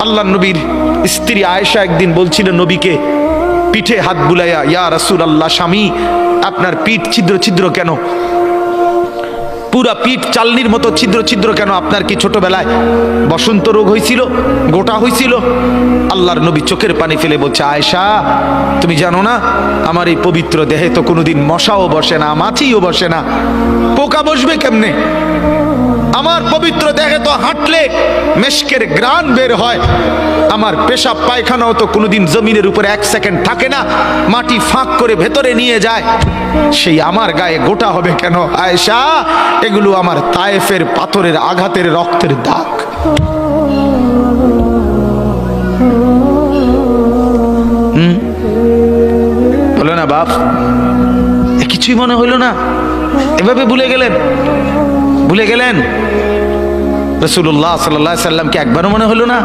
আল্লাহ নবীর স্ত্রী আয়েশা একদিন বলছিলেন নবীকে, পিঠে হাত বুলাইয়া, ইয়া রাসূলুল্লাহ, স্বামী আপনার পিঠ ছিদ্র ছিদ্র কেন? পুরা পিঠ চালনির মতো ছিদ্র ছিদ্র কেন? আপনার কি ছোটবেলায় বসন্ত রোগ হয়েছিল, গোটা হয়েছিল? আল্লাহর নবী চোখের পানি ফেলে বলছে, আয়েশা তুমি জানো না আমার এই পবিত্র দেহে তো কোনোদিন মশাও বসে না, মাছিও বসে না, পোকা বসবে কেমনে? আমার পবিত্র দেহে তো হাঁটলে মেশকের গ্রান বের হয়, আমার পেশাব পায়খানাও তো কোনোদিন জমিনের উপরে 1 সেকেন্ড থাকে না, মাটি ফাঁক করে ভেতরে নিয়ে যায়, সেই আমার গায়ে গোটা হবে কেন? আয়েশা এগুলো আমার তায়েফের পাথরের আঘাতের রক্তের দাগ। বলো না বাপ, কিছুই মনে হইল না? এভাবে ভুলে গেলেন? রাসূলুল্লাহ সাল্লাল্লাহু আলাইহি ওয়াসাল্লামকে একবারও মনে হলো না?